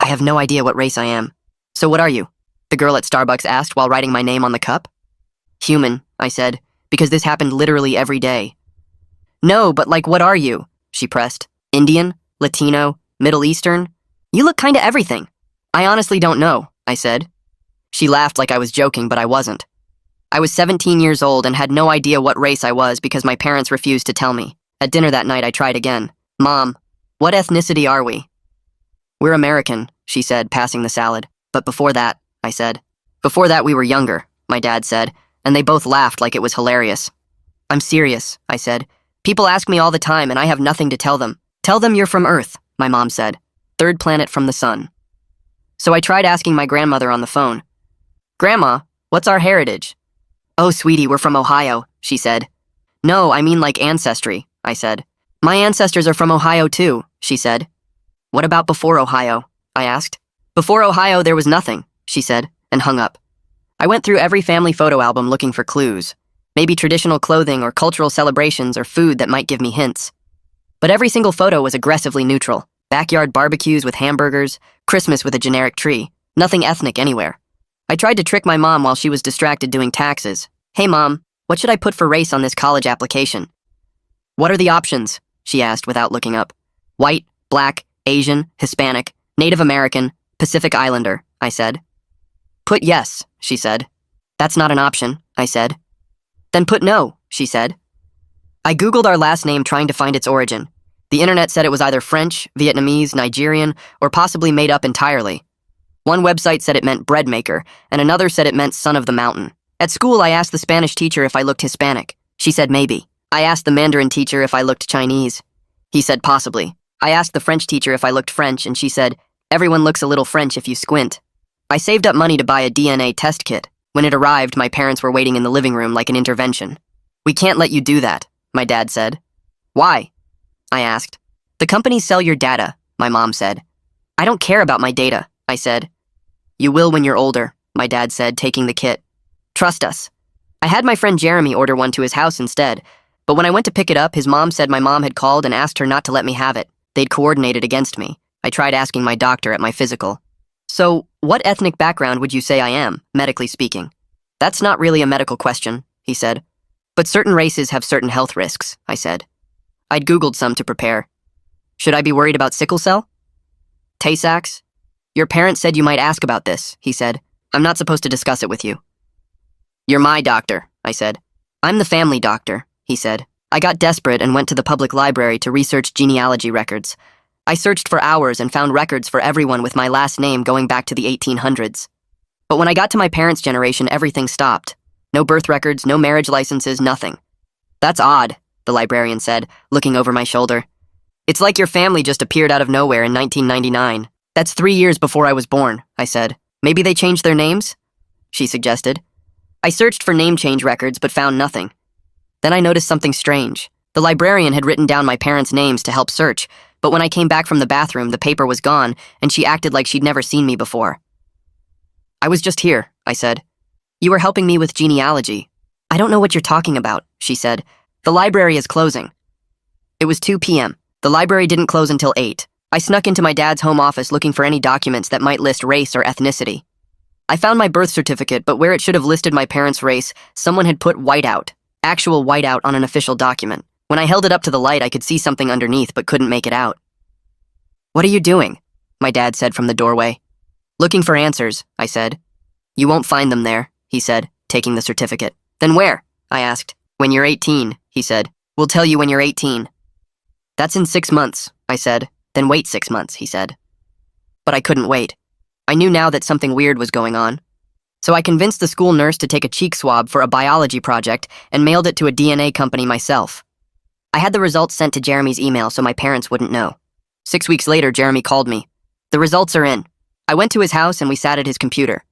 have no idea what race I am. So what are you? The girl at Starbucks asked while writing my name on the cup. Human, I said, because this happened literally every day. No, but like, what are you? She pressed. Indian? Latino? Middle Eastern? You look kinda everything. I honestly don't know, I said. She laughed like I was joking, but I wasn't. I was 17 years old and had no idea what race I was because my parents refused to tell me. At dinner that night, I tried again. Mom, what ethnicity are we? We're American, she said, passing the salad. But before that, I said. Before that, we were younger, my dad said, and they both laughed like it was hilarious. I'm serious, I said. People ask me all the time and I have nothing to tell them. Tell them you're from Earth, my mom said. Third planet from the sun. So I tried asking my grandmother on the phone. Grandma, what's our heritage? Oh, sweetie, we're from Ohio, she said. No, I mean like ancestry, I said. My ancestors are from Ohio too, she said. What about before Ohio? I asked. Before Ohio, there was nothing, she said, and hung up. I went through every family photo album looking for clues. Maybe traditional clothing or cultural celebrations or food that might give me hints. But every single photo was aggressively neutral. Backyard barbecues with hamburgers, Christmas with a generic tree. Nothing ethnic anywhere. I tried to trick my mom while she was distracted doing taxes. Hey mom, what should I put for race on this college application? What are the options? She asked without looking up. White, black, Asian, Hispanic, Native American, Pacific Islander, I said. Put yes, she said. That's not an option, I said. Then put no, she said. I Googled our last name trying to find its origin. The internet said it was either French, Vietnamese, Nigerian, or possibly made up entirely. One website said it meant bread maker, and another said it meant son of the mountain. At school, I asked the Spanish teacher if I looked Hispanic. She said maybe. I asked the Mandarin teacher if I looked Chinese. He said possibly. I asked the French teacher if I looked French, and she said, everyone looks a little French if you squint. I saved up money to buy a DNA test kit. When it arrived, my parents were waiting in the living room like an intervention. We can't let you do that, my dad said. Why? I asked. The companies sell your data, my mom said. I don't care about my data, I said. You will when you're older, my dad said, taking the kit. Trust us. I had my friend Jeremy order one to his house instead, but when I went to pick it up, his mom said my mom had called and asked her not to let me have it. They'd coordinated against me. I tried asking my doctor at my physical. So, what ethnic background would you say I am, medically speaking? That's not really a medical question, he said. But certain races have certain health risks, I said. I'd Googled some to prepare. Should I be worried about sickle cell? Tay-Sachs? Your parents said you might ask about this, he said. I'm not supposed to discuss it with you. You're my doctor, I said. I'm the family doctor, he said. I got desperate and went to the public library to research genealogy records. I searched for hours and found records for everyone with my last name going back to the 1800s. But when I got to my parents' generation, everything stopped. No birth records, no marriage licenses, nothing. That's odd, the librarian said, looking over my shoulder. It's like your family just appeared out of nowhere in 1999. That's 3 years before I was born, I said. Maybe they changed their names? She suggested. I searched for name change records but found nothing. Then I noticed something strange. The librarian had written down my parents' names to help search, but when I came back from the bathroom, the paper was gone, and she acted like she'd never seen me before. I was just here, I said. You were helping me with genealogy. I don't know what you're talking about, she said. The library is closing. It was 2 p.m. The library didn't close until 8. I snuck into my dad's home office looking for any documents that might list race or ethnicity. I found my birth certificate, but where it should have listed my parents' race, someone had put whiteout, actual whiteout on an official document. When I held it up to the light, I could see something underneath but couldn't make it out. What are you doing? My dad said from the doorway. Looking for answers, I said. You won't find them there, he said, taking the certificate. Then where? I asked. When you're 18, he said. We'll tell you when you're 18. That's in 6 months, I said. Then wait 6 months, he said. But I couldn't wait. I knew now that something weird was going on. So I convinced the school nurse to take a cheek swab for a biology project and mailed it to a DNA company myself. I had the results sent to Jeremy's email so my parents wouldn't know. 6 weeks later, Jeremy called me. The results are in. I went to his house and we sat at his computer.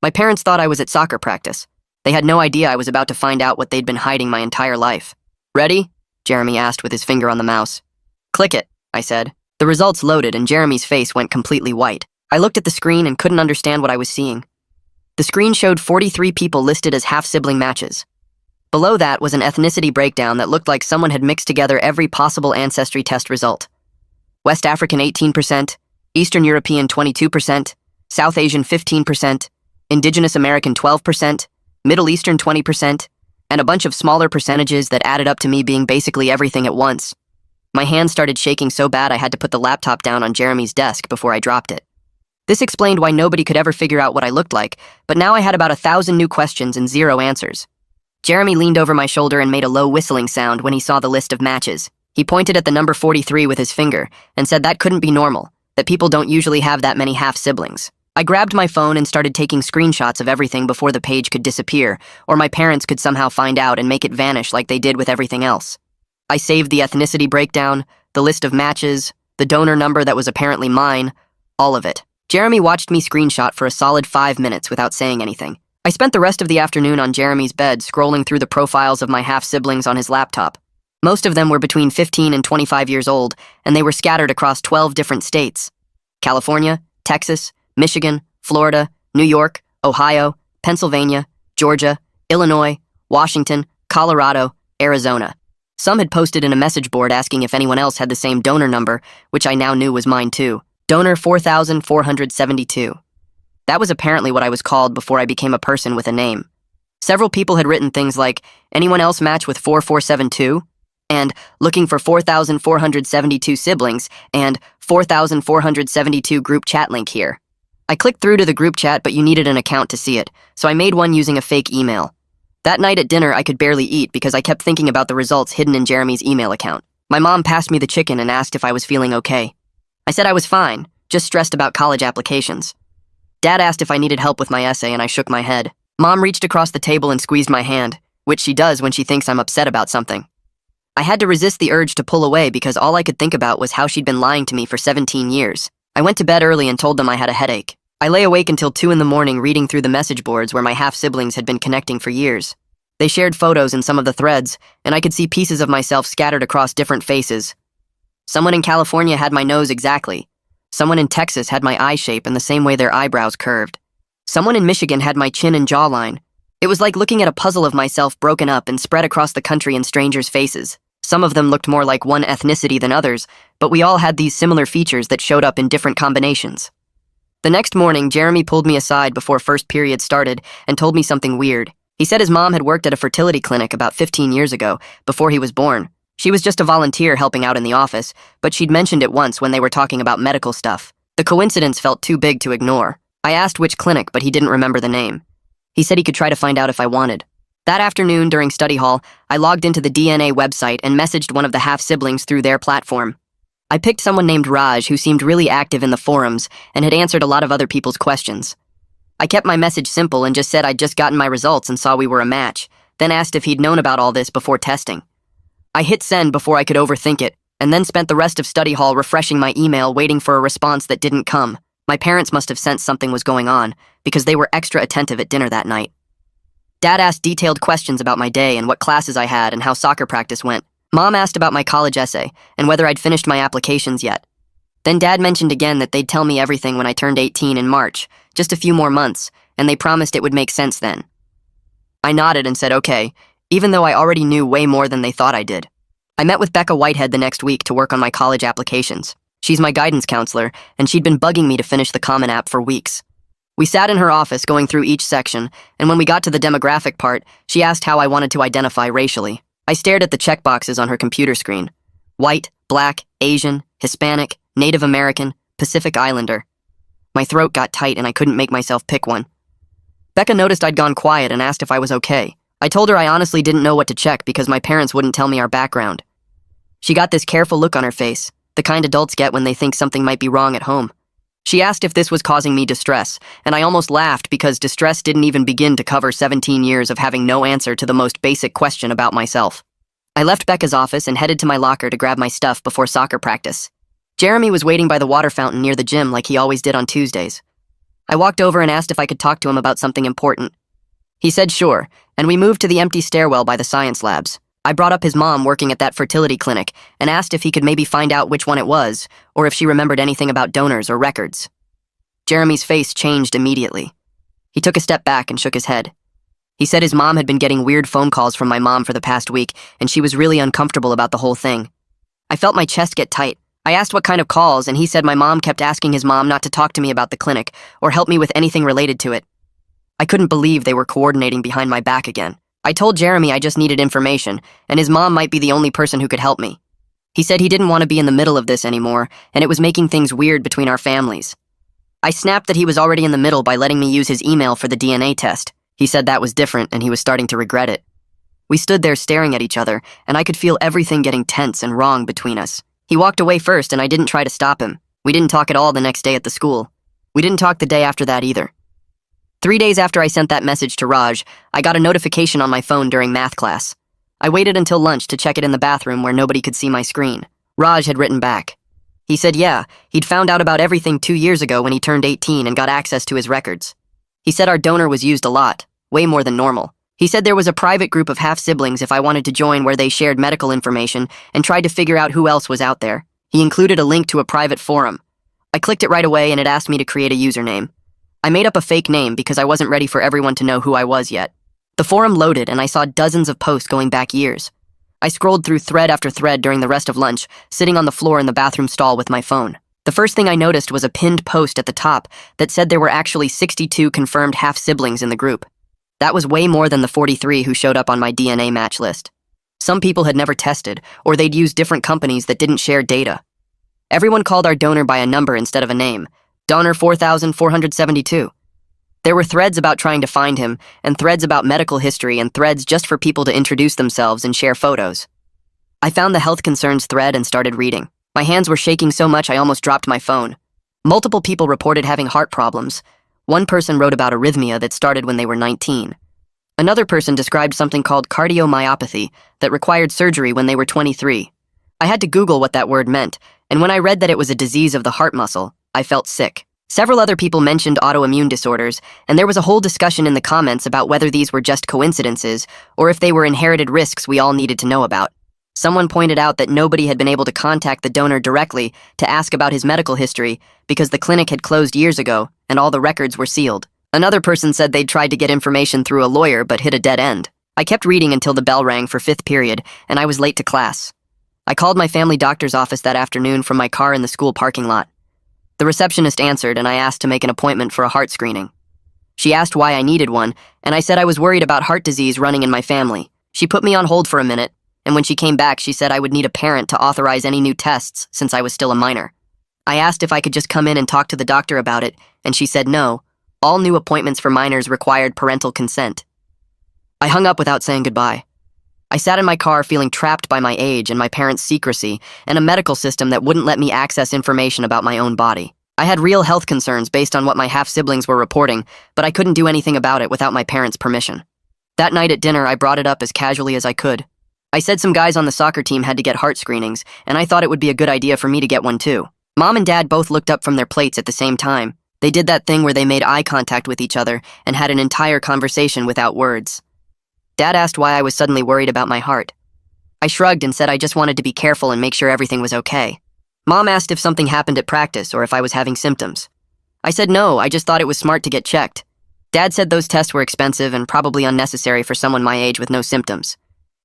My parents thought I was at soccer practice. They had no idea I was about to find out what they'd been hiding my entire life. Ready? Jeremy asked with his finger on the mouse. Click it, I said. The results loaded and Jeremy's face went completely white. I looked at the screen and couldn't understand what I was seeing. The screen showed 43 people listed as half-sibling matches. Below that was an ethnicity breakdown that looked like someone had mixed together every possible ancestry test result. West African 18%, Eastern European 22%, South Asian 15%, Indigenous American 12%, Middle Eastern 20%, and a bunch of smaller percentages that added up to me being basically everything at once. My hands started shaking so bad I had to put the laptop down on Jeremy's desk before I dropped it. This explained why nobody could ever figure out what I looked like, but now I had about 1,000 new questions and 0 answers. Jeremy leaned over my shoulder and made a low whistling sound when he saw the list of matches. He pointed at the number 43 with his finger and said that couldn't be normal, that people don't usually have that many half-siblings. I grabbed my phone and started taking screenshots of everything before the page could disappear, or my parents could somehow find out and make it vanish like they did with everything else. I saved the ethnicity breakdown, the list of matches, the donor number that was apparently mine, all of it. Jeremy watched me screenshot for a solid 5 minutes without saying anything. I spent the rest of the afternoon on Jeremy's bed scrolling through the profiles of my half-siblings on his laptop. Most of them were between 15 and 25 years old, and they were scattered across 12 different states: California, Texas, Michigan, Florida, New York, Ohio, Pennsylvania, Georgia, Illinois, Washington, Colorado, Arizona. Some had posted in a message board asking if anyone else had the same donor number, which I now knew was mine too. Donor 4,472. That was apparently what I was called before I became a person with a name. Several people had written things like, "Anyone else match with 4472?" and "Looking for 4,472 siblings," and "4,472 group chat link here." I clicked through to the group chat, but you needed an account to see it, so I made one using a fake email. That night at dinner, I could barely eat because I kept thinking about the results hidden in Jeremy's email account. My mom passed me the chicken and asked if I was feeling okay. I said I was fine, just stressed about college applications. Dad asked if I needed help with my essay, and I shook my head. Mom reached across the table and squeezed my hand, which she does when she thinks I'm upset about something. I had to resist the urge to pull away because all I could think about was how she'd been lying to me for 17 years. I went to bed early and told them I had a headache. I lay awake until 2 in the morning reading through the message boards where my half-siblings had been connecting for years. They shared photos in some of the threads, and I could see pieces of myself scattered across different faces. Someone in California had my nose exactly. Someone in Texas had my eye shape and the same way their eyebrows curved. Someone in Michigan had my chin and jawline. It was like looking at a puzzle of myself broken up and spread across the country in strangers' faces. Some of them looked more like one ethnicity than others, but we all had these similar features that showed up in different combinations. The next morning, Jeremy pulled me aside before first period started and told me something weird. He said his mom had worked at a fertility clinic about 15 years ago, before he was born. She was just a volunteer helping out in the office, but she'd mentioned it once when they were talking about medical stuff. The coincidence felt too big to ignore. I asked which clinic, but he didn't remember the name. He said he could try to find out if I wanted. That afternoon, during study hall, I logged into the DNA website and messaged one of the half-siblings through their platform. I picked someone named Raj who seemed really active in the forums and had answered a lot of other people's questions. I kept my message simple and just said I'd just gotten my results and saw we were a match, then asked if he'd known about all this before testing. I hit send before I could overthink it, and then spent the rest of study hall refreshing my email waiting for a response that didn't come. My parents must have sensed something was going on, because they were extra attentive at dinner that night. Dad asked detailed questions about my day and what classes I had and how soccer practice went. Mom asked about my college essay and whether I'd finished my applications yet. Then Dad mentioned again that they'd tell me everything when I turned 18 in March, just a few more months, and they promised it would make sense then. I nodded and said okay, even though I already knew way more than they thought I did. I met with Becca Whitehead the next week to work on my college applications. She's my guidance counselor, and she'd been bugging me to finish the Common App for weeks. We sat in her office going through each section, and when we got to the demographic part, she asked how I wanted to identify racially. I stared at the checkboxes on her computer screen. White, Black, Asian, Hispanic, Native American, Pacific Islander. My throat got tight and I couldn't make myself pick one. Becca noticed I'd gone quiet and asked if I was okay. I told her I honestly didn't know what to check because my parents wouldn't tell me our background. She got this careful look on her face, the kind adults get when they think something might be wrong at home. She asked if this was causing me distress, and I almost laughed because distress didn't even begin to cover 17 years of having no answer to the most basic question about myself. I left Becca's office and headed to my locker to grab my stuff before soccer practice. Jeremy was waiting by the water fountain near the gym like he always did on Tuesdays. I walked over and asked if I could talk to him about something important. He said sure, and we moved to the empty stairwell by the science labs. I brought up his mom working at that fertility clinic and asked if he could maybe find out which one it was, or if she remembered anything about donors or records. Jeremy's face changed immediately. He took a step back and shook his head. He said his mom had been getting weird phone calls from my mom for the past week, and she was really uncomfortable about the whole thing. I felt my chest get tight. I asked what kind of calls, and he said my mom kept asking his mom not to talk to me about the clinic or help me with anything related to it. I couldn't believe they were coordinating behind my back again. I told Jeremy I just needed information, and his mom might be the only person who could help me. He said he didn't want to be in the middle of this anymore, and it was making things weird between our families. I snapped that he was already in the middle by letting me use his email for the DNA test. He said that was different, and he was starting to regret it. We stood there staring at each other, and I could feel everything getting tense and wrong between us. He walked away first, and I didn't try to stop him. We didn't talk at all the next day at the school. We didn't talk the day after that either. 3 days after I sent that message to Raj, I got a notification on my phone during math class. I waited until lunch to check it in the bathroom where nobody could see my screen. Raj had written back. He said, yeah, he'd found out about everything 2 years ago when he turned 18 and got access to his records. He said our donor was used a lot, way more than normal. He said there was a private group of half-siblings if I wanted to join where they shared medical information and tried to figure out who else was out there. He included a link to a private forum. I clicked it right away and it asked me to create a username. I made up a fake name because I wasn't ready for everyone to know who I was yet. The forum loaded and I saw dozens of posts going back years. I scrolled through thread after thread during the rest of lunch, sitting on the floor in the bathroom stall with my phone. The first thing I noticed was a pinned post at the top that said there were actually 62 confirmed half-siblings in the group. That was way more than the 43 who showed up on my DNA match list. Some people had never tested, or they'd used different companies that didn't share data. Everyone called our donor by a number instead of a name. Donor 4472. There were threads about trying to find him, and threads about medical history, and threads just for people to introduce themselves and share photos. I found the health concerns thread and started reading. My hands were shaking so much I almost dropped my phone. Multiple people reported having heart problems. One person wrote about arrhythmia that started when they were 19. Another person described something called cardiomyopathy that required surgery when they were 23. I had to Google what that word meant, and when I read that it was a disease of the heart muscle, I felt sick. Several other people mentioned autoimmune disorders, and there was a whole discussion in the comments about whether these were just coincidences or if they were inherited risks we all needed to know about. Someone pointed out that nobody had been able to contact the donor directly to ask about his medical history because the clinic had closed years ago and all the records were sealed. Another person said they'd tried to get information through a lawyer but hit a dead end. I kept reading until the bell rang for 5th period, and I was late to class. I called my family doctor's office that afternoon from my car in the school parking lot. The receptionist answered, and I asked to make an appointment for a heart screening. She asked why I needed one, and I said I was worried about heart disease running in my family. She put me on hold for a minute, and when she came back, she said I would need a parent to authorize any new tests since I was still a minor. I asked if I could just come in and talk to the doctor about it, and she said no. All new appointments for minors required parental consent. I hung up without saying goodbye. I sat in my car feeling trapped by my age and my parents' secrecy and a medical system that wouldn't let me access information about my own body. I had real health concerns based on what my half-siblings were reporting, but I couldn't do anything about it without my parents' permission. That night at dinner, I brought it up as casually as I could. I said some guys on the soccer team had to get heart screenings, and I thought it would be a good idea for me to get one too. Mom and Dad both looked up from their plates at the same time. They did that thing where they made eye contact with each other and had an entire conversation without words. Dad asked why I was suddenly worried about my heart. I shrugged and said I just wanted to be careful and make sure everything was okay. Mom asked if something happened at practice or if I was having symptoms. I said no, I just thought it was smart to get checked. Dad said those tests were expensive and probably unnecessary for someone my age with no symptoms.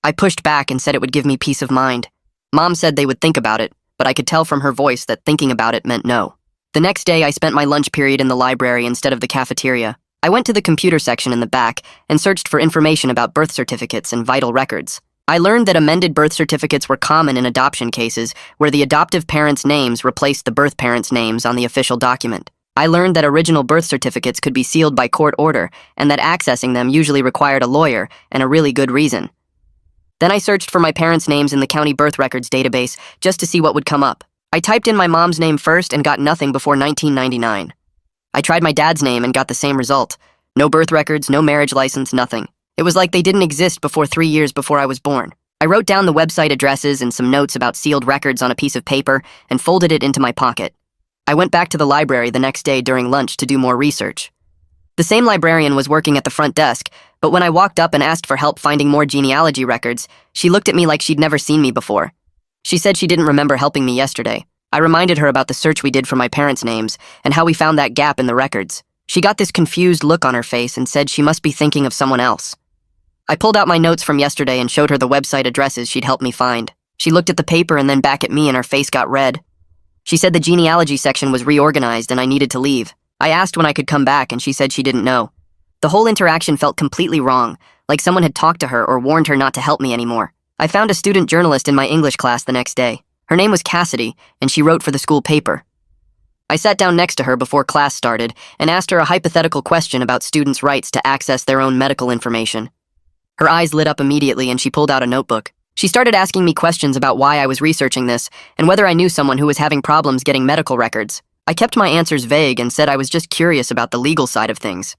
I pushed back and said it would give me peace of mind. Mom said they would think about it, but I could tell from her voice that thinking about it meant no. The next day, I spent my lunch period in the library instead of the cafeteria. I went to the computer section in the back and searched for information about birth certificates and vital records. I learned that amended birth certificates were common in adoption cases where the adoptive parents' names replaced the birth parents' names on the official document. I learned that original birth certificates could be sealed by court order and that accessing them usually required a lawyer and a really good reason. Then I searched for my parents' names in the county birth records database just to see what would come up. I typed in my mom's name first and got nothing before 1999. I tried my dad's name and got the same result. No birth records, no marriage license, nothing. It was like they didn't exist before 3 years before I was born. I wrote down the website addresses and some notes about sealed records on a piece of paper and folded it into my pocket. I went back to the library the next day during lunch to do more research. The same librarian was working at the front desk, but when I walked up and asked for help finding more genealogy records, she looked at me like she'd never seen me before. She said she didn't remember helping me yesterday. I reminded her about the search we did for my parents' names and how we found that gap in the records. She got this confused look on her face and said she must be thinking of someone else. I pulled out my notes from yesterday and showed her the website addresses she'd helped me find. She looked at the paper and then back at me and her face got red. She said the genealogy section was reorganized and I needed to leave. I asked when I could come back and she said she didn't know. The whole interaction felt completely wrong, like someone had talked to her or warned her not to help me anymore. I found a student journalist in my English class the next day. Her name was Cassidy, and she wrote for the school paper. I sat down next to her before class started and asked her a hypothetical question about students' rights to access their own medical information. Her eyes lit up immediately and she pulled out a notebook. She started asking me questions about why I was researching this and whether I knew someone who was having problems getting medical records. I kept my answers vague and said I was just curious about the legal side of things.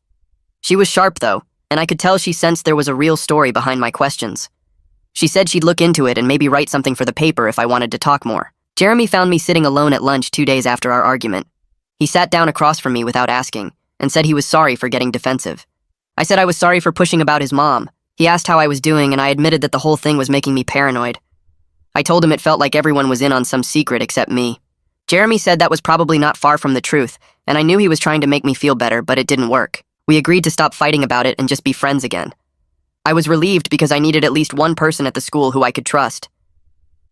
She was sharp, though, and I could tell she sensed there was a real story behind my questions. She said she'd look into it and maybe write something for the paper if I wanted to talk more. Jeremy found me sitting alone at lunch 2 days after our argument. He sat down across from me without asking and said he was sorry for getting defensive. I said I was sorry for pushing about his mom. He asked how I was doing and I admitted that the whole thing was making me paranoid. I told him it felt like everyone was in on some secret except me. Jeremy said that was probably not far from the truth, and I knew he was trying to make me feel better, but it didn't work. We agreed to stop fighting about it and just be friends again. I was relieved because I needed at least one person at the school who I could trust.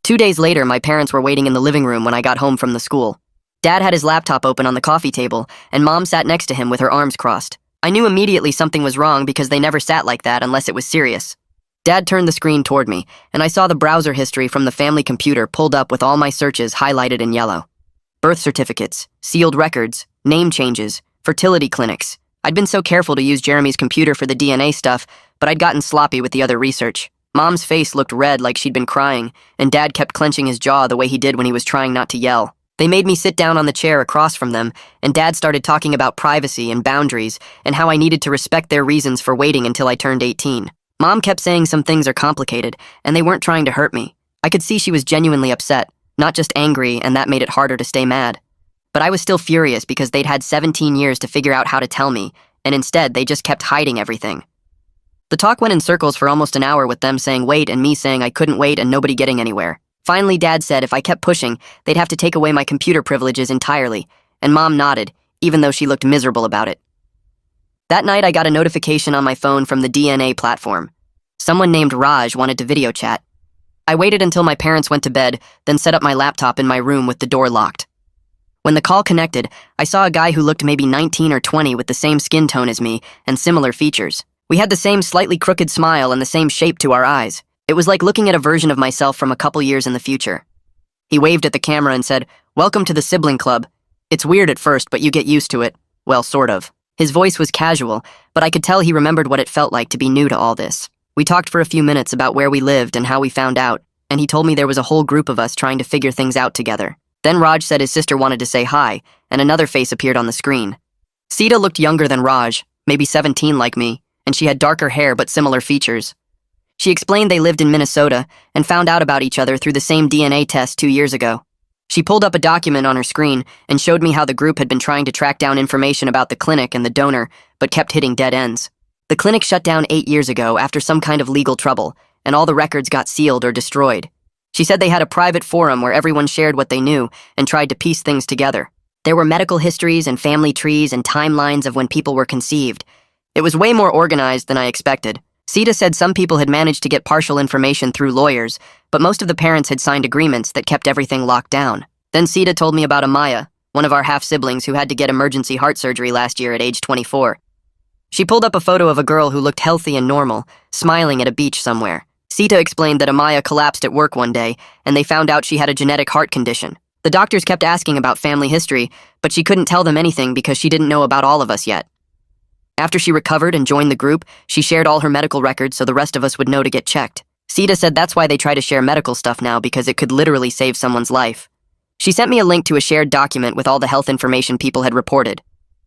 2 days later, my parents were waiting in the living room when I got home from the school. Dad had his laptop open on the coffee table, and Mom sat next to him with her arms crossed. I knew immediately something was wrong because they never sat like that unless it was serious. Dad turned the screen toward me, and I saw the browser history from the family computer pulled up with all my searches highlighted in yellow. Birth certificates, sealed records, name changes, fertility clinics. I'd been so careful to use Jeremy's computer for the DNA stuff, but I'd gotten sloppy with the other research. Mom's face looked red like she'd been crying, and Dad kept clenching his jaw the way he did when he was trying not to yell. They made me sit down on the chair across from them, and Dad started talking about privacy and boundaries and how I needed to respect their reasons for waiting until I turned 18. Mom kept saying some things are complicated, and they weren't trying to hurt me. I could see she was genuinely upset, not just angry, and that made it harder to stay mad. But I was still furious because they'd had 17 years to figure out how to tell me, and instead they just kept hiding everything. The talk went in circles for almost an hour with them saying wait and me saying I couldn't wait and nobody getting anywhere. Finally, Dad said if I kept pushing, they'd have to take away my computer privileges entirely, and Mom nodded, even though she looked miserable about it. That night, I got a notification on my phone from the DNA platform. Someone named Raj wanted to video chat. I waited until my parents went to bed, then set up my laptop in my room with the door locked. When the call connected, I saw a guy who looked maybe 19 or 20 with the same skin tone as me and similar features. We had the same slightly crooked smile and the same shape to our eyes. It was like looking at a version of myself from a couple years in the future. He waved at the camera and said, "Welcome to the sibling club. It's weird at first, but you get used to it. Well, sort of." His voice was casual, but I could tell he remembered what it felt like to be new to all this. We talked for a few minutes about where we lived and how we found out, and he told me there was a whole group of us trying to figure things out together. Then Raj said his sister wanted to say hi, and another face appeared on the screen. Sita looked younger than Raj, maybe 17 like me, and she had darker hair but similar features. She explained they lived in Minnesota and found out about each other through the same DNA test 2 years ago. She pulled up a document on her screen and showed me how the group had been trying to track down information about the clinic and the donor, but kept hitting dead ends. The clinic shut down 8 years ago after some kind of legal trouble, and all the records got sealed or destroyed. She said they had a private forum where everyone shared what they knew and tried to piece things together. There were medical histories and family trees and timelines of when people were conceived. It was way more organized than I expected. Sita said some people had managed to get partial information through lawyers, but most of the parents had signed agreements that kept everything locked down. Then Sita told me about Amaya, one of our half-siblings who had to get emergency heart surgery last year at age 24. She pulled up a photo of a girl who looked healthy and normal, smiling at a beach somewhere. Sita explained that Amaya collapsed at work one day, and they found out she had a genetic heart condition. The doctors kept asking about family history, but she couldn't tell them anything because she didn't know about all of us yet. After she recovered and joined the group, she shared all her medical records so the rest of us would know to get checked. Sita said that's why they try to share medical stuff now because it could literally save someone's life. She sent me a link to a shared document with all the health information people had reported.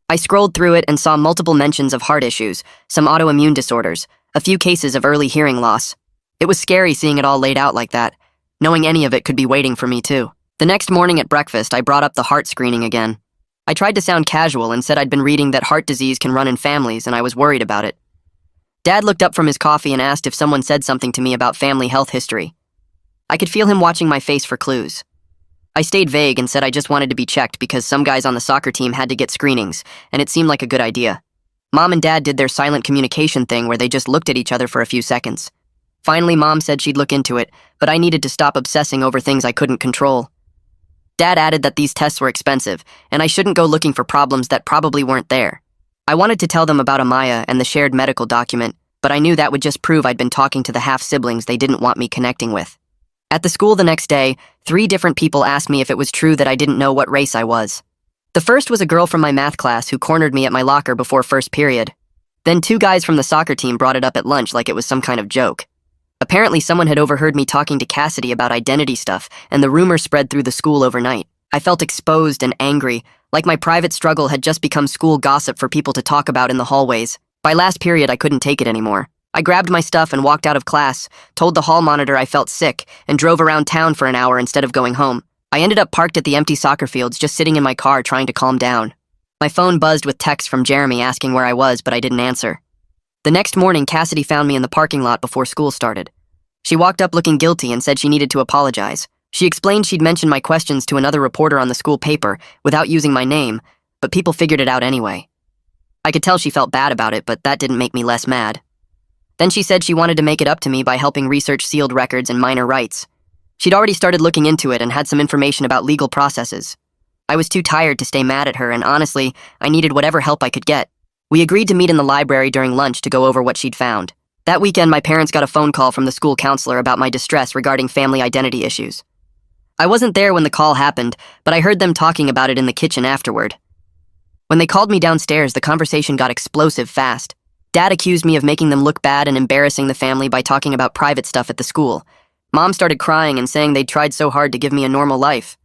I scrolled through it and saw multiple mentions of heart issues, some autoimmune disorders, a few cases of early hearing loss. It was scary seeing it all laid out like that, knowing any of it could be waiting for me too. The next morning at breakfast, I brought up the heart screening again. I tried to sound casual and said I'd been reading that heart disease can run in families and I was worried about it. Dad looked up from his coffee and asked if someone said something to me about family health history. I could feel him watching my face for clues. I stayed vague and said I just wanted to be checked because some guys on the soccer team had to get screenings, and it seemed like a good idea. Mom and Dad did their silent communication thing where they just looked at each other for a few seconds. Finally, Mom said she'd look into it, but I needed to stop obsessing over things I couldn't control. Dad added that these tests were expensive, and I shouldn't go looking for problems that probably weren't there. I wanted to tell them about Amaya and the shared medical document, but I knew that would just prove I'd been talking to the half-siblings they didn't want me connecting with. At the school the next day, 3 different people asked me if it was true that I didn't know what race I was. The first was a girl from my math class who cornered me at my locker before first period. Then 2 guys from the soccer team brought it up at lunch like it was some kind of joke. Apparently someone had overheard me talking to Cassidy about identity stuff, and the rumor spread through the school overnight. I felt exposed and angry, like my private struggle had just become school gossip for people to talk about in the hallways. By last period, I couldn't take it anymore. I grabbed my stuff and walked out of class, told the hall monitor I felt sick, and drove around town for an hour instead of going home. I ended up parked at the empty soccer fields, just sitting in my car trying to calm down. My phone buzzed with texts from Jeremy asking where I was, but I didn't answer. The next morning, Cassidy found me in the parking lot before school started. She walked up looking guilty and said she needed to apologize. She explained she'd mentioned my questions to another reporter on the school paper without using my name, but people figured it out anyway. I could tell she felt bad about it, but that didn't make me less mad. Then she said she wanted to make it up to me by helping research sealed records and minor rights. She'd already started looking into it and had some information about legal processes. I was too tired to stay mad at her, and honestly, I needed whatever help I could get. We agreed to meet in the library during lunch to go over what she'd found. That weekend, my parents got a phone call from the school counselor about my distress regarding family identity issues. I wasn't there when the call happened, but I heard them talking about it in the kitchen afterward. When they called me downstairs, the conversation got explosive fast. Dad accused me of making them look bad and embarrassing the family by talking about private stuff at the school. Mom started crying and saying they'd tried so hard to give me a normal life.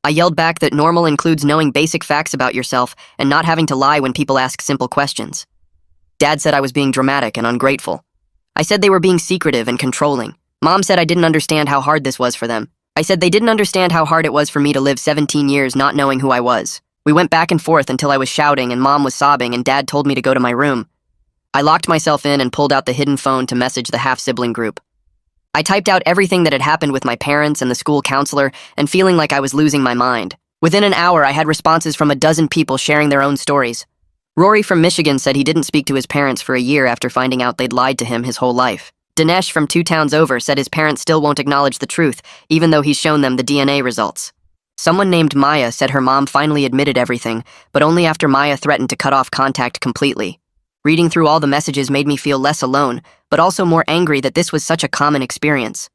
I yelled back that normal includes knowing basic facts about yourself and not having to lie when people ask simple questions. Dad said I was being dramatic and ungrateful. I said they were being secretive and controlling. Mom said I didn't understand how hard this was for them. I said they didn't understand how hard it was for me to live 17 years not knowing who I was. We went back and forth until I was shouting and Mom was sobbing and Dad told me to go to my room. I locked myself in and pulled out the hidden phone to message the half-sibling group. I typed out everything that had happened with my parents and the school counselor and feeling like I was losing my mind. Within an hour, I had responses from a dozen people sharing their own stories. Rory from Michigan said he didn't speak to his parents for a year after finding out they'd lied to him his whole life. Dinesh from 2 towns over said his parents still won't acknowledge the truth, even though he's shown them the DNA results. Someone named Maya said her mom finally admitted everything, but only after Maya threatened to cut off contact completely. Reading through all the messages made me feel less alone, but also more angry that this was such a common experience.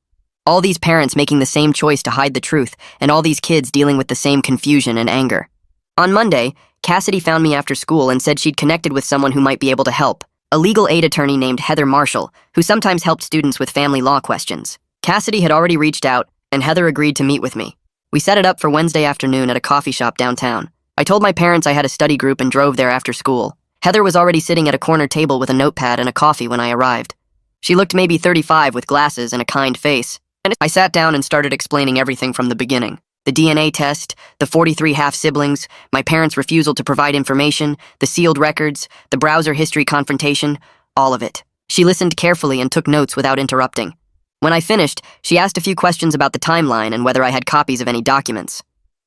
All these parents making the same choice to hide the truth, and all these kids dealing with the same confusion and anger. On Monday, Cassidy found me after school and said she'd connected with someone who might be able to help, a legal aid attorney named Heather Marshall, who sometimes helped students with family law questions. Cassidy had already reached out, and Heather agreed to meet with me. We set it up for Wednesday afternoon at a coffee shop downtown. I told my parents I had a study group and drove there after school. Heather was already sitting at a corner table with a notepad and a coffee when I arrived. She looked maybe 35 with glasses and a kind face, and I sat down and started explaining everything from the beginning. The DNA test, the 43 half-siblings, my parents' refusal to provide information, the sealed records, the browser history confrontation, all of it. She listened carefully and took notes without interrupting. When I finished, she asked a few questions about the timeline and whether I had copies of any documents.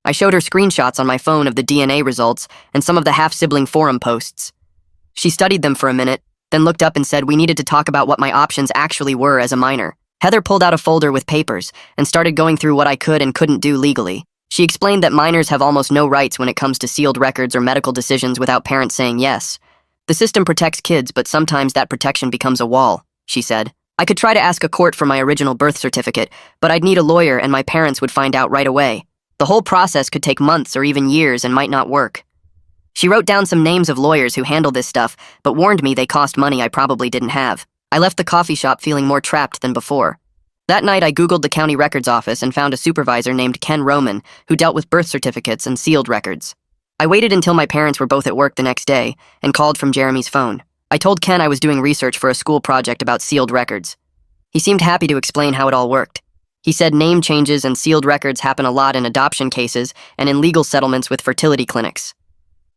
I showed her screenshots on my phone of the DNA results and some of the half-sibling forum posts. She studied them for a minute, then looked up and said we needed to talk about what my options actually were as a minor. Heather pulled out a folder with papers and started going through what I could and couldn't do legally. She explained that minors have almost no rights when it comes to sealed records or medical decisions without parents saying yes. The system protects kids, but sometimes that protection becomes a wall, she said. I could try to ask a court for my original birth certificate, but I'd need a lawyer and my parents would find out right away. The whole process could take months or even years and might not work. She wrote down some names of lawyers who handle this stuff, but warned me they cost money I probably didn't have. I left the coffee shop feeling more trapped than before. That night, I Googled the county records office and found a supervisor named Ken Roman who dealt with birth certificates and sealed records. I waited until my parents were both at work the next day and called from Jeremy's phone. I told Ken I was doing research for a school project about sealed records. He seemed happy to explain how it all worked. He said name changes and sealed records happen a lot in adoption cases and in legal settlements with fertility clinics.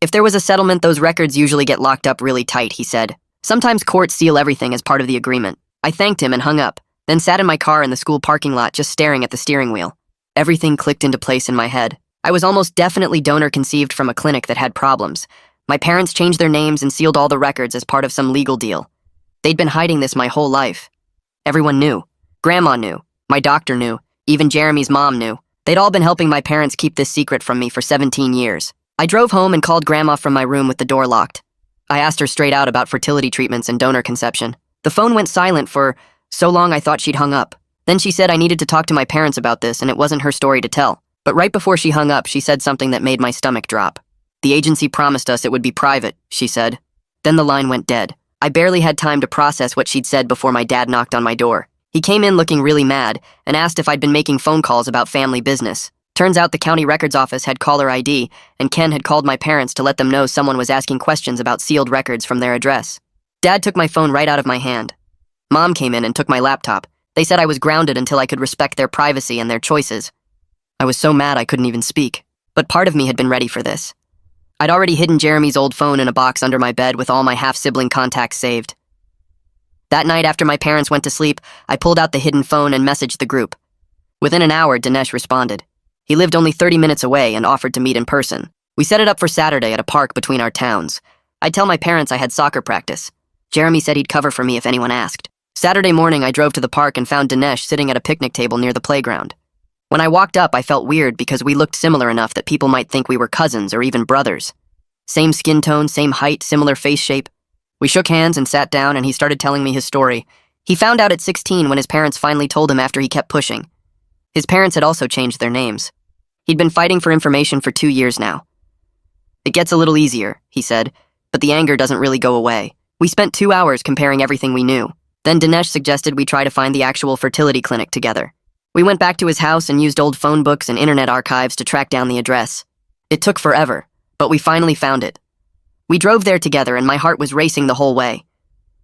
If there was a settlement, those records usually get locked up really tight, he said. Sometimes courts seal everything as part of the agreement. I thanked him and hung up, then sat in my car in the school parking lot just staring at the steering wheel. Everything clicked into place in my head. I was almost definitely donor conceived from a clinic that had problems. My parents changed their names and sealed all the records as part of some legal deal. They'd been hiding this my whole life. Everyone knew. Grandma knew. My doctor knew. Even Jeremy's mom knew. They'd all been helping my parents keep this secret from me for 17 years. I drove home and called Grandma from my room with the door locked. I asked her straight out about fertility treatments and donor conception. The phone went silent for so long I thought she'd hung up. Then she said I needed to talk to my parents about this and it wasn't her story to tell. But right before she hung up, she said something that made my stomach drop. The agency promised us it would be private, she said. Then the line went dead. I barely had time to process what she'd said before my dad knocked on my door. He came in looking really mad and asked if I'd been making phone calls about family business. Turns out the county records office had caller ID, and Ken had called my parents to let them know someone was asking questions about sealed records from their address. Dad took my phone right out of my hand. Mom came in and took my laptop. They said I was grounded until I could respect their privacy and their choices. I was so mad I couldn't even speak. But part of me had been ready for this. I'd already hidden Jeremy's old phone in a box under my bed with all my half-sibling contacts saved. That night after my parents went to sleep, I pulled out the hidden phone and messaged the group. Within an hour, Dinesh responded. He lived only 30 minutes away and offered to meet in person. We set it up for Saturday at a park between our towns. I'd tell my parents I had soccer practice. Jeremy said he'd cover for me if anyone asked. Saturday morning, I drove to the park and found Dinesh sitting at a picnic table near the playground. When I walked up, I felt weird because we looked similar enough that people might think we were cousins or even brothers. Same skin tone, same height, similar face shape. We shook hands and sat down and he started telling me his story. He found out at 16 when his parents finally told him after he kept pushing. His parents had also changed their names. He'd been fighting for information for 2 years now. It gets a little easier, he said, but the anger doesn't really go away. We spent 2 hours comparing everything we knew. Then Dinesh suggested we try to find the actual fertility clinic together. We went back to his house and used old phone books and internet archives to track down the address. It took forever, but we finally found it. We drove there together and my heart was racing the whole way.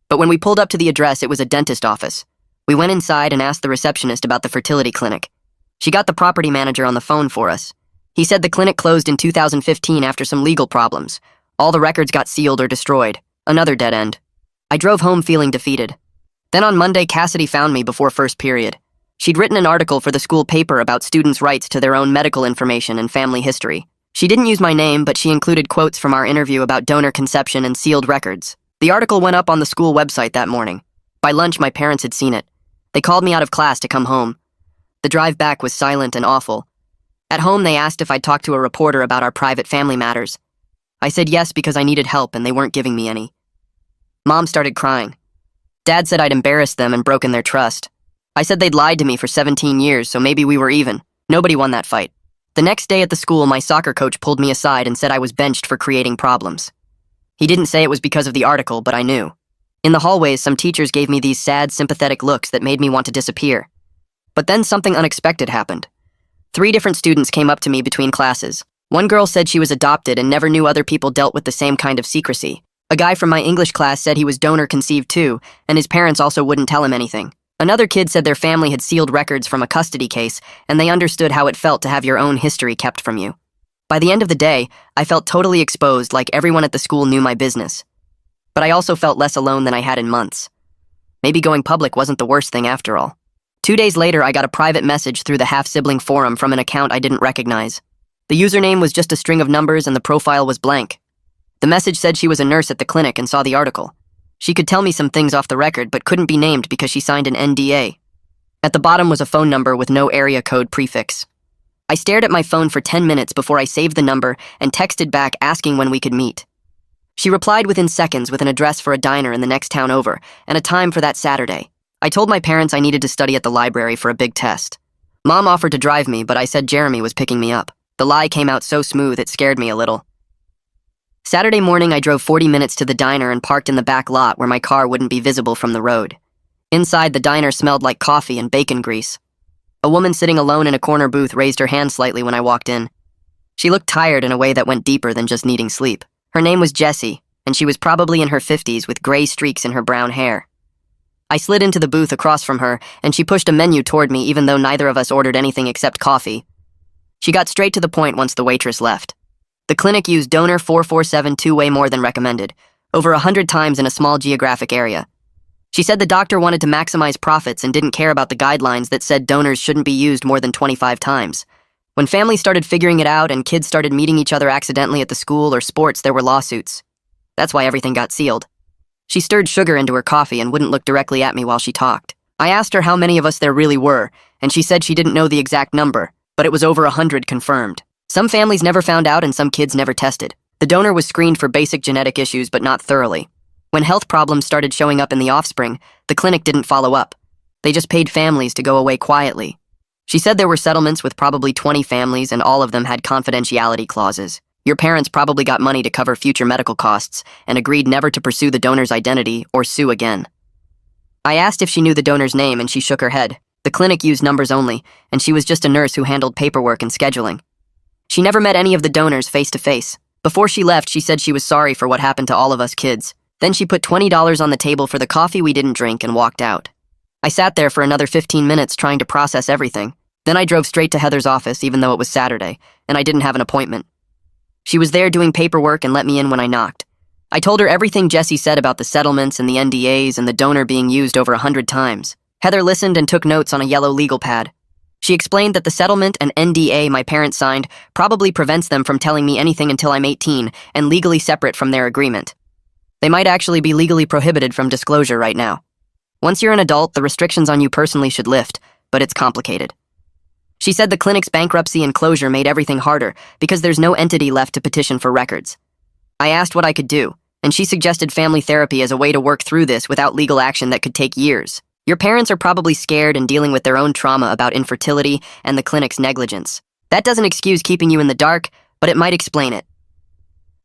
But when we pulled up to the address, it was a dentist office. We went inside and asked the receptionist about the fertility clinic. She got the property manager on the phone for us. He said the clinic closed in 2015 after some legal problems. All the records got sealed or destroyed. Another dead end. I drove home feeling defeated. Then on Monday, Cassidy found me before first period. She'd written an article for the school paper about students' rights to their own medical information and family history. She didn't use my name, but she included quotes from our interview about donor conception and sealed records. The article went up on the school website that morning. By lunch, my parents had seen it. They called me out of class to come home. The drive back was silent and awful. At home, they asked if I'd talk to a reporter about our private family matters. I said yes because I needed help and they weren't giving me any. Mom started crying. Dad said I'd embarrassed them and broken their trust. I said they'd lied to me for 17 years, so maybe we were even. Nobody won that fight. The next day at the school, my soccer coach pulled me aside and said I was benched for creating problems. He didn't say it was because of the article, but I knew. In the hallways, some teachers gave me these sad, sympathetic looks that made me want to disappear. But then something unexpected happened. 3 different students came up to me between classes. One girl said she was adopted and never knew other people dealt with the same kind of secrecy. A guy from my English class said he was donor conceived too, and his parents also wouldn't tell him anything. Another kid said their family had sealed records from a custody case, and they understood how it felt to have your own history kept from you. By the end of the day, I felt totally exposed, like everyone at the school knew my business. But I also felt less alone than I had in months. Maybe going public wasn't the worst thing after all. 2 days later, I got a private message through the half-sibling forum from an account I didn't recognize. The username was just a string of numbers and the profile was blank. The message said she was a nurse at the clinic and saw the article. She could tell me some things off the record, but couldn't be named because she signed an NDA. At the bottom was a phone number with no area code prefix. I stared at my phone for 10 minutes before I saved the number and texted back asking when we could meet. She replied within seconds with an address for a diner in the next town over and a time for that Saturday. I told my parents I needed to study at the library for a big test. Mom offered to drive me, but I said Jeremy was picking me up. The lie came out so smooth it scared me a little. Saturday morning, I drove 40 minutes to the diner and parked in the back lot where my car wouldn't be visible from the road. Inside, the diner smelled like coffee and bacon grease. A woman sitting alone in a corner booth raised her hand slightly when I walked in. She looked tired in a way that went deeper than just needing sleep. Her name was Jessie, and she was probably in her 50s with gray streaks in her brown hair. I slid into the booth across from her, and she pushed a menu toward me even though neither of us ordered anything except coffee. She got straight to the point once the waitress left. The clinic used donor 4472 way more than recommended, over 100 times in a small geographic area. She said the doctor wanted to maximize profits and didn't care about the guidelines that said donors shouldn't be used more than 25 times. When families started figuring it out and kids started meeting each other accidentally at the school or sports, there were lawsuits. That's why everything got sealed. She stirred sugar into her coffee and wouldn't look directly at me while she talked. I asked her how many of us there really were, and she said she didn't know the exact number, but it was over 100 confirmed. Some families never found out and some kids never tested. The donor was screened for basic genetic issues, but not thoroughly. When health problems started showing up in the offspring, the clinic didn't follow up. They just paid families to go away quietly. She said there were settlements with probably 20 families and all of them had confidentiality clauses. Your parents probably got money to cover future medical costs and agreed never to pursue the donor's identity or sue again. I asked if she knew the donor's name and she shook her head. The clinic used numbers only, and she was just a nurse who handled paperwork and scheduling. She never met any of the donors face to face. Before she left, she said she was sorry for what happened to all of us kids. Then she put $20 on the table for the coffee we didn't drink and walked out. I sat there for another 15 minutes trying to process everything. Then I drove straight to Heather's office, even though it was Saturday, and I didn't have an appointment. She was there doing paperwork and let me in when I knocked. I told her everything Jesse said about the settlements and the NDAs and the donor being used over 100 times. Heather listened and took notes on a yellow legal pad. She explained that the settlement and NDA my parents signed probably prevents them from telling me anything until I'm 18 and legally separate from their agreement. They might actually be legally prohibited from disclosure right now. Once you're an adult, the restrictions on you personally should lift, but it's complicated. She said the clinic's bankruptcy and closure made everything harder because there's no entity left to petition for records. I asked what I could do, and she suggested family therapy as a way to work through this without legal action that could take years. Your parents are probably scared and dealing with their own trauma about infertility and the clinic's negligence. That doesn't excuse keeping you in the dark, but it might explain it.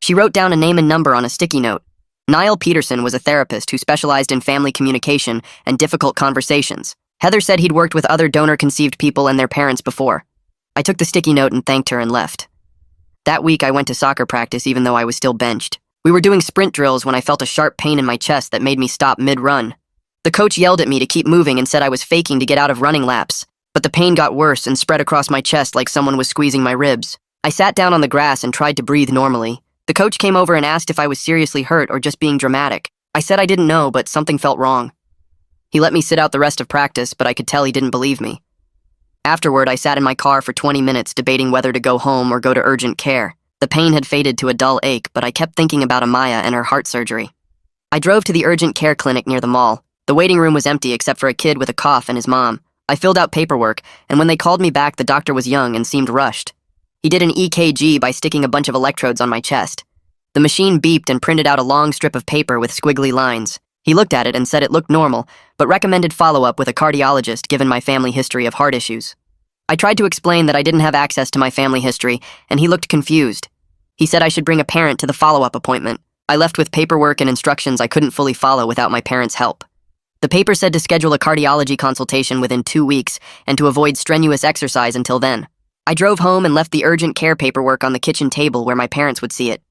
She wrote down a name and number on a sticky note. Niall Peterson was a therapist who specialized in family communication and difficult conversations. Heather said he'd worked with other donor-conceived people and their parents before. I took the sticky note and thanked her and left. That week, I went to soccer practice even though I was still benched. We were doing sprint drills when I felt a sharp pain in my chest that made me stop mid-run. The coach yelled at me to keep moving and said I was faking to get out of running laps, but the pain got worse and spread across my chest like someone was squeezing my ribs. I sat down on the grass and tried to breathe normally. The coach came over and asked if I was seriously hurt or just being dramatic. I said I didn't know, but something felt wrong. He let me sit out the rest of practice, but I could tell he didn't believe me. Afterward, I sat in my car for 20 minutes debating whether to go home or go to urgent care. The pain had faded to a dull ache, but I kept thinking about Amaya and her heart surgery. I drove to the urgent care clinic near the mall. The waiting room was empty except for a kid with a cough and his mom. I filled out paperwork, and when they called me back, the doctor was young and seemed rushed. He did an EKG by sticking a bunch of electrodes on my chest. The machine beeped and printed out a long strip of paper with squiggly lines. He looked at it and said it looked normal, but recommended follow-up with a cardiologist given my family history of heart issues. I tried to explain that I didn't have access to my family history, and he looked confused. He said I should bring a parent to the follow-up appointment. I left with paperwork and instructions I couldn't fully follow without my parents' help. The paper said to schedule a cardiology consultation within 2 weeks and to avoid strenuous exercise until then. I drove home and left the urgent care paperwork on the kitchen table where my parents would see it.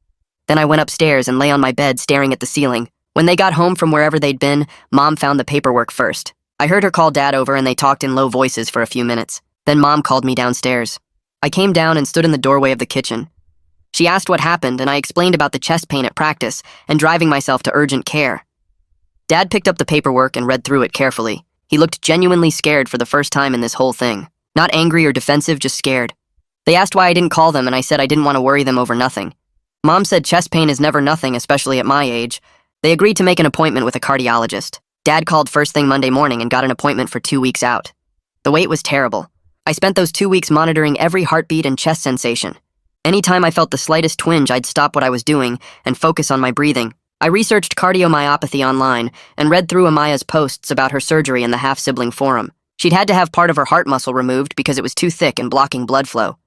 Then I went upstairs and lay on my bed staring at the ceiling. When they got home from wherever they'd been, Mom found the paperwork first. I heard her call Dad over and they talked in low voices for a few minutes. Then Mom called me downstairs. I came down and stood in the doorway of the kitchen. She asked what happened and I explained about the chest pain at practice and driving myself to urgent care. Dad picked up the paperwork and read through it carefully. He looked genuinely scared for the first time in this whole thing. Not angry or defensive, just scared. They asked why I didn't call them and I said I didn't want to worry them over nothing. Mom said chest pain is never nothing, especially at my age. They agreed to make an appointment with a cardiologist. Dad called first thing Monday morning and got an appointment for 2 weeks out. The wait was terrible. I spent those 2 weeks monitoring every heartbeat and chest sensation. Anytime I felt the slightest twinge, I'd stop what I was doing and focus on my breathing. I researched cardiomyopathy online and read through Amaya's posts about her surgery in the half-sibling forum. She'd had to have part of her heart muscle removed because it was too thick and blocking blood flow.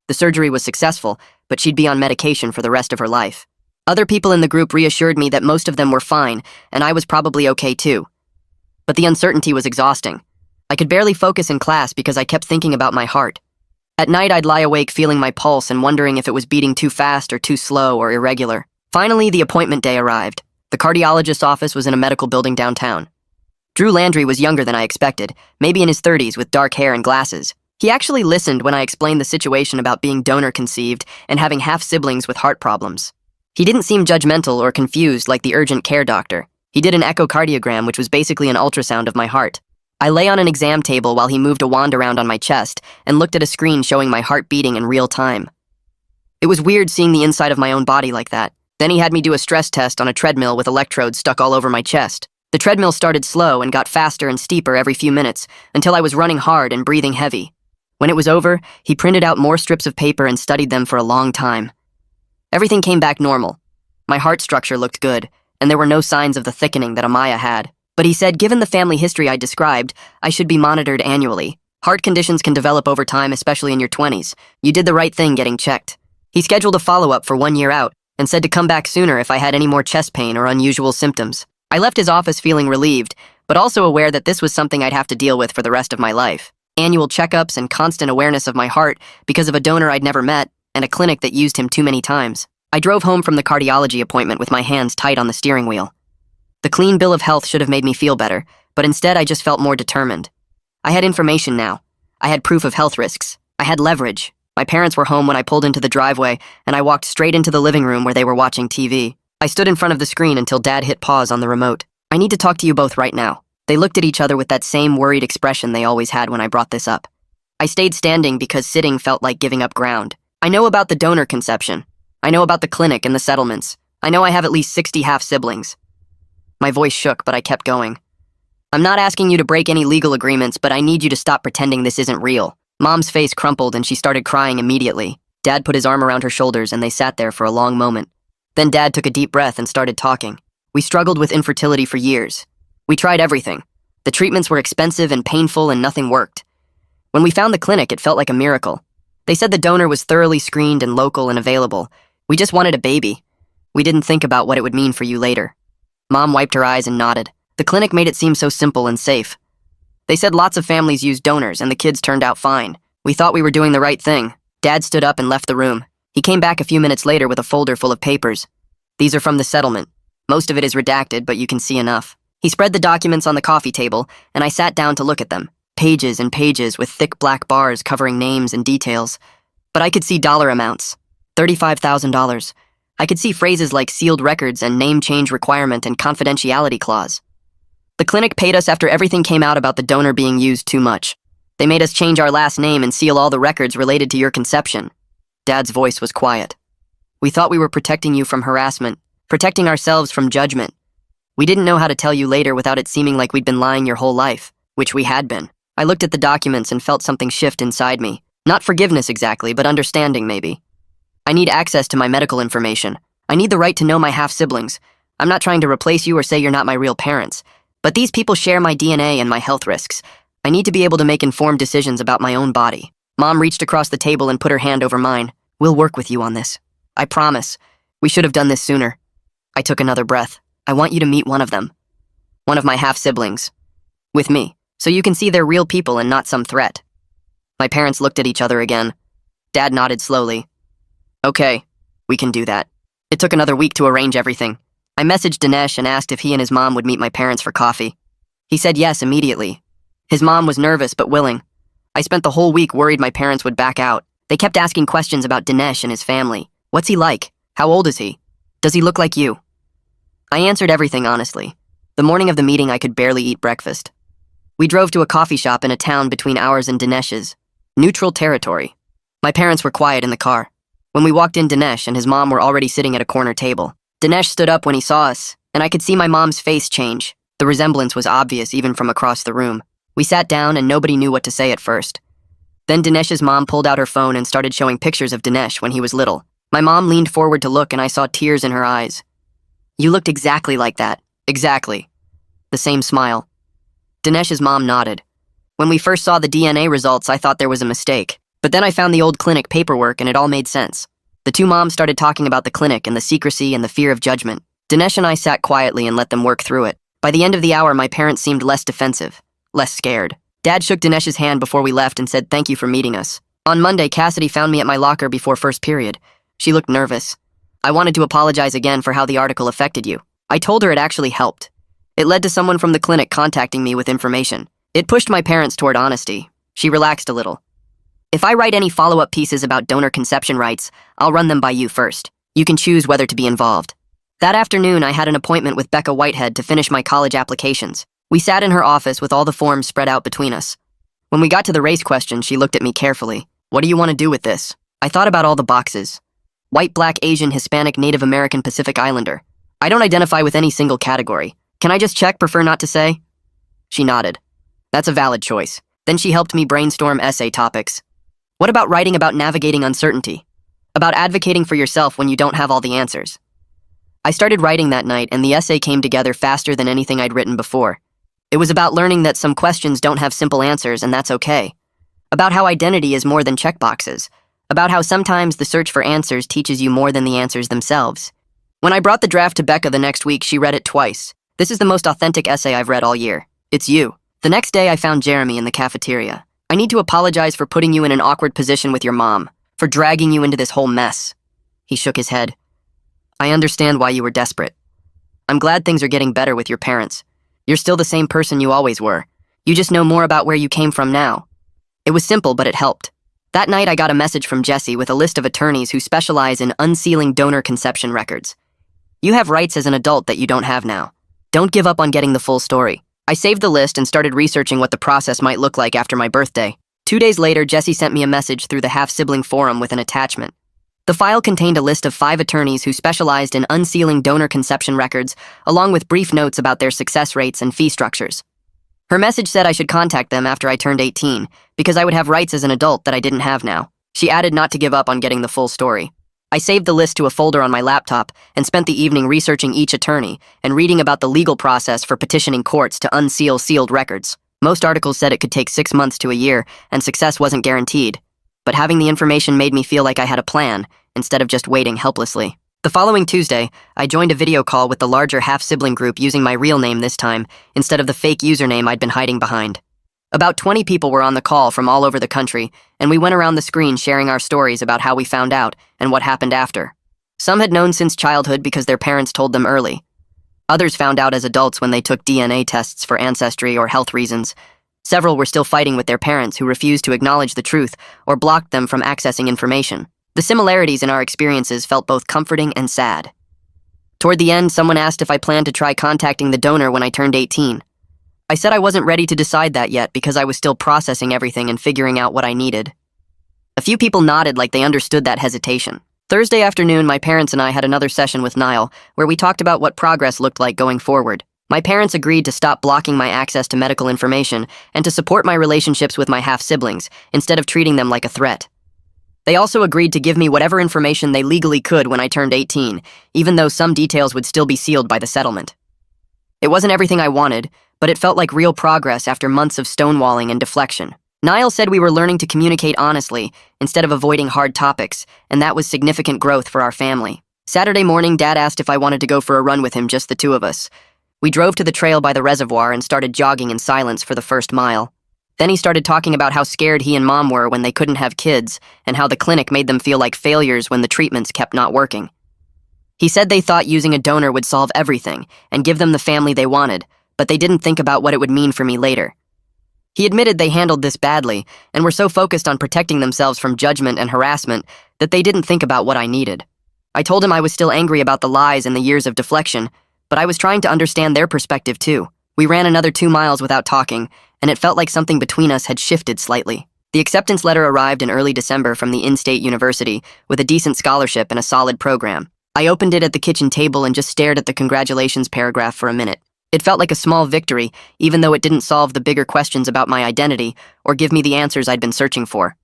The surgery was successful, but she'd be on medication for the rest of her life. Other people in the group reassured me that most of them were fine, and I was probably okay too. But the uncertainty was exhausting. I could barely focus in class because I kept thinking about my heart. At night, I'd lie awake feeling my pulse and wondering if it was beating too fast or too slow or irregular. Finally, the appointment day arrived. The cardiologist's office was in a medical building downtown. Drew Landry was younger than I expected, maybe in his 30s with dark hair and glasses. He actually listened when I explained the situation about being donor-conceived and having half-siblings with heart problems. He didn't seem judgmental or confused like the urgent care doctor. He did an echocardiogram, which was basically an ultrasound of my heart. I lay on an exam table while he moved a wand around on my chest and looked at a screen showing my heart beating in real time. It was weird seeing the inside of my own body like that. Then he had me do a stress test on a treadmill with electrodes stuck all over my chest. The treadmill started slow and got faster and steeper every few minutes until I was running hard and breathing heavy. When it was over, he printed out more strips of paper and studied them for a long time. Everything came back normal. My heart structure looked good, and there were no signs of the thickening that Amaya had. But he said, given the family history I described, I should be monitored annually. Heart conditions can develop over time, especially in your 20s. You did the right thing getting checked. He scheduled a follow-up for 1 year out and said to come back sooner if I had any more chest pain or unusual symptoms. I left his office feeling relieved, but also aware that this was something I'd have to deal with for the rest of my life. Annual checkups and constant awareness of my heart because of a donor I'd never met and a clinic that used him too many times. I drove home from the cardiology appointment with my hands tight on the steering wheel. The clean bill of health should have made me feel better, but instead I just felt more determined. I had information now. I had proof of health risks. I had leverage. My parents were home when I pulled into the driveway, and I walked straight into the living room where they were watching TV. I stood in front of the screen until Dad hit pause on the remote. I need to talk to you both right now. They looked at each other with that same worried expression they always had when I brought this up. I stayed standing because sitting felt like giving up ground. I know about the donor conception. I know about the clinic and the settlements. I know I have at least 60 half-siblings. My voice shook, but I kept going. I'm not asking you to break any legal agreements, but I need you to stop pretending this isn't real. Mom's face crumpled and she started crying immediately. Dad put his arm around her shoulders and they sat there for a long moment. Then Dad took a deep breath and started talking. We struggled with infertility for years. We tried everything. The treatments were expensive and painful and nothing worked. When we found the clinic, it felt like a miracle. They said the donor was thoroughly screened and local and available. We just wanted a baby. We didn't think about what it would mean for you later. Mom wiped her eyes and nodded. The clinic made it seem so simple and safe. They said lots of families use donors and the kids turned out fine. We thought we were doing the right thing. Dad stood up and left the room. He came back a few minutes later with a folder full of papers. These are from the settlement. Most of it is redacted, but you can see enough. He spread the documents on the coffee table, and I sat down to look at them. Pages and pages with thick black bars covering names and details. But I could see dollar amounts. $35,000. I could see phrases like sealed records and name change requirement and confidentiality clause. The clinic paid us after everything came out about the donor being used too much. They made us change our last name and seal all the records related to your conception. Dad's voice was quiet. We thought we were protecting you from harassment, protecting ourselves from judgment. We didn't know how to tell you later without it seeming like we'd been lying your whole life, which we had been. I looked at the documents and felt something shift inside me. Not forgiveness exactly, but understanding maybe. I need access to my medical information. I need the right to know my half-siblings. I'm not trying to replace you or say you're not my real parents, but these people share my DNA and my health risks. I need to be able to make informed decisions about my own body. Mom reached across the table and put her hand over mine. We'll work with you on this. I promise. We should have done this sooner. I took another breath. I want you to meet one of them. One of my half-siblings. With me, so you can see they're real people and not some threat. My parents looked at each other again. Dad nodded slowly. Okay, we can do that. It took another week to arrange everything. I messaged Dinesh and asked if he and his mom would meet my parents for coffee. He said yes immediately. His mom was nervous but willing. I spent the whole week worried my parents would back out. They kept asking questions about Dinesh and his family. What's he like? How old is he? Does he look like you? I answered everything honestly. The morning of the meeting, I could barely eat breakfast. We drove to a coffee shop in a town between ours and Dinesh's. Neutral territory. My parents were quiet in the car. When we walked in, Dinesh and his mom were already sitting at a corner table. Dinesh stood up when he saw us, and I could see my mom's face change. The resemblance was obvious even from across the room. We sat down and nobody knew what to say at first. Then Dinesh's mom pulled out her phone and started showing pictures of Dinesh when he was little. My mom leaned forward to look and I saw tears in her eyes. You looked exactly like that. Exactly. The same smile. Dinesh's mom nodded. When we first saw the DNA results, I thought there was a mistake. But then I found the old clinic paperwork and it all made sense. The two moms started talking about the clinic and the secrecy and the fear of judgment. Dinesh and I sat quietly and let them work through it. By the end of the hour, my parents seemed less defensive, less scared. Dad shook Dinesh's hand before we left and said thank you for meeting us. On Monday, Cassidy found me at my locker before first period. She looked nervous. I wanted to apologize again for how the article affected you. I told her it actually helped. It led to someone from the clinic contacting me with information. It pushed my parents toward honesty. She relaxed a little. If I write any follow-up pieces about donor conception rights, I'll run them by you first. You can choose whether to be involved. That afternoon, I had an appointment with Becca Whitehead to finish my college applications. We sat in her office with all the forms spread out between us. When we got to the race question, she looked at me carefully. What do you want to do with this? I thought about all the boxes. White, Black, Asian, Hispanic, Native American, Pacific Islander. I don't identify with any single category. Can I just check prefer not to say? She nodded. That's a valid choice. Then she helped me brainstorm essay topics. What about writing about navigating uncertainty? About advocating for yourself when you don't have all the answers? I started writing that night, and the essay came together faster than anything I'd written before. It was about learning that some questions don't have simple answers, and that's okay. About how identity is more than checkboxes. About how sometimes the search for answers teaches you more than the answers themselves. When I brought the draft to Becca the next week, she read it twice. This is the most authentic essay I've read all year. It's you. The next day, I found Jeremy in the cafeteria. I need to apologize for putting you in an awkward position with your mom, for dragging you into this whole mess. He shook his head. I understand why you were desperate. I'm glad things are getting better with your parents. You're still the same person you always were. You just know more about where you came from now. It was simple, but it helped. That night, I got a message from Jesse with a list of attorneys who specialize in unsealing donor conception records. You have rights as an adult that you don't have now. Don't give up on getting the full story. I saved the list and started researching what the process might look like after my birthday. 2 days later, Jesse sent me a message through the half-sibling forum with an attachment. The file contained a list of 5 attorneys who specialized in unsealing donor conception records, along with brief notes about their success rates and fee structures. Her message said I should contact them after I turned 18, because I would have rights as an adult that I didn't have now. She added not to give up on getting the full story. I saved the list to a folder on my laptop and spent the evening researching each attorney and reading about the legal process for petitioning courts to unseal sealed records. Most articles said it could take 6 months to a year, and success wasn't guaranteed. But having the information made me feel like I had a plan, instead of just waiting helplessly. The following Tuesday, I joined a video call with the larger half-sibling group using my real name this time, instead of the fake username I'd been hiding behind. About 20 people were on the call from all over the country, and we went around the screen sharing our stories about how we found out and what happened after. Some had known since childhood because their parents told them early. Others found out as adults when they took DNA tests for ancestry or health reasons. Several were still fighting with their parents who refused to acknowledge the truth or blocked them from accessing information. The similarities in our experiences felt both comforting and sad. Toward the end, someone asked if I planned to try contacting the donor when I turned 18. I said I wasn't ready to decide that yet because I was still processing everything and figuring out what I needed. A few people nodded like they understood that hesitation. Thursday afternoon, my parents and I had another session with Niall, where we talked about what progress looked like going forward. My parents agreed to stop blocking my access to medical information and to support my relationships with my half-siblings, instead of treating them like a threat. They also agreed to give me whatever information they legally could when I turned 18, even though some details would still be sealed by the settlement. It wasn't everything I wanted, but it felt like real progress after months of stonewalling and deflection. Niall said we were learning to communicate honestly instead of avoiding hard topics, and that was significant growth for our family. Saturday morning, Dad asked if I wanted to go for a run with him, just the two of us. We drove to the trail by the reservoir and started jogging in silence for the first mile. Then he started talking about how scared he and Mom were when they couldn't have kids, and how the clinic made them feel like failures when the treatments kept not working. He said they thought using a donor would solve everything and give them the family they wanted, but they didn't think about what it would mean for me later. He admitted they handled this badly and were so focused on protecting themselves from judgment and harassment that they didn't think about what I needed. I told him I was still angry about the lies and the years of deflection, but I was trying to understand their perspective too. We ran another 2 miles without talking, and it felt like something between us had shifted slightly. The acceptance letter arrived in early December from the in-state university with a decent scholarship and a solid program. I opened it at the kitchen table and just stared at the congratulations paragraph for a minute. It felt like a small victory, even though it didn't solve the bigger questions about my identity or give me the answers I'd been searching for.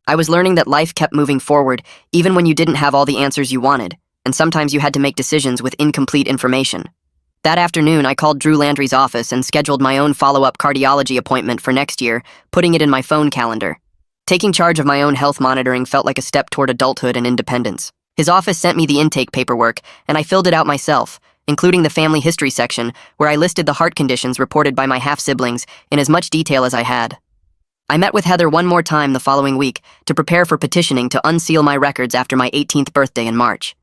I was learning that life kept moving forward even when you didn't have all the answers you wanted, and sometimes you had to make decisions with incomplete information. That afternoon, I called Drew Landry's office and scheduled my own follow-up cardiology appointment for next year, putting it in my phone calendar. Taking charge of my own health monitoring felt like a step toward adulthood and independence. His office sent me the intake paperwork, and I filled it out myself, including the family history section, where I listed the heart conditions reported by my half-siblings in as much detail as I had. I met with Heather one more time the following week to prepare for petitioning to unseal my records after my 18th birthday in March.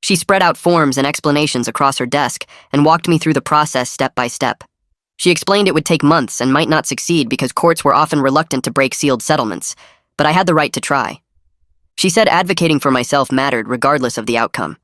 She spread out forms and explanations across her desk and walked me through the process step by step. She explained it would take months and might not succeed because courts were often reluctant to break sealed settlements, but I had the right to try. She said advocating for myself mattered regardless of the outcome.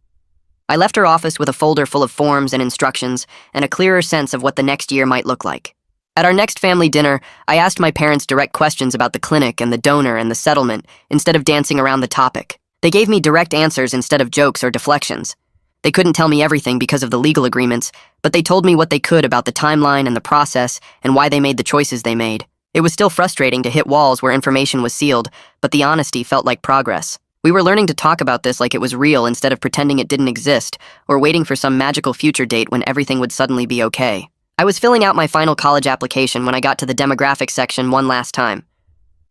I left her office with a folder full of forms and instructions and a clearer sense of what the next year might look like. At our next family dinner, I asked my parents direct questions about the clinic and the donor and the settlement instead of dancing around the topic. They gave me direct answers instead of jokes or deflections. They couldn't tell me everything because of the legal agreements, but they told me what they could about the timeline and the process and why they made the choices they made. It was still frustrating to hit walls where information was sealed, but the honesty felt like progress. We were learning to talk about this like it was real instead of pretending it didn't exist, or waiting for some magical future date when everything would suddenly be okay. I was filling out my final college application when I got to the demographics section one last time.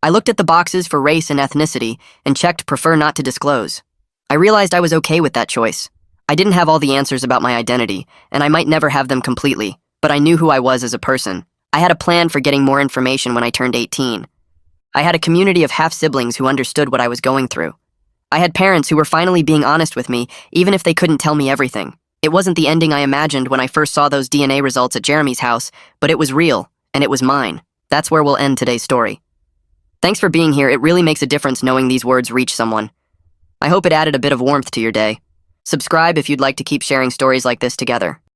I looked at the boxes for race and ethnicity and checked prefer not to disclose. I realized I was okay with that choice. I didn't have all the answers about my identity, and I might never have them completely, but I knew who I was as a person. I had a plan for getting more information when I turned 18. I had a community of half-siblings who understood what I was going through. I had parents who were finally being honest with me, even if they couldn't tell me everything. It wasn't the ending I imagined when I first saw those DNA results at Jeremy's house, but it was real, and it was mine. That's where we'll end today's story. Thanks for being here. It really makes a difference knowing these words reach someone. I hope it added a bit of warmth to your day. Subscribe if you'd like to keep sharing stories like this together.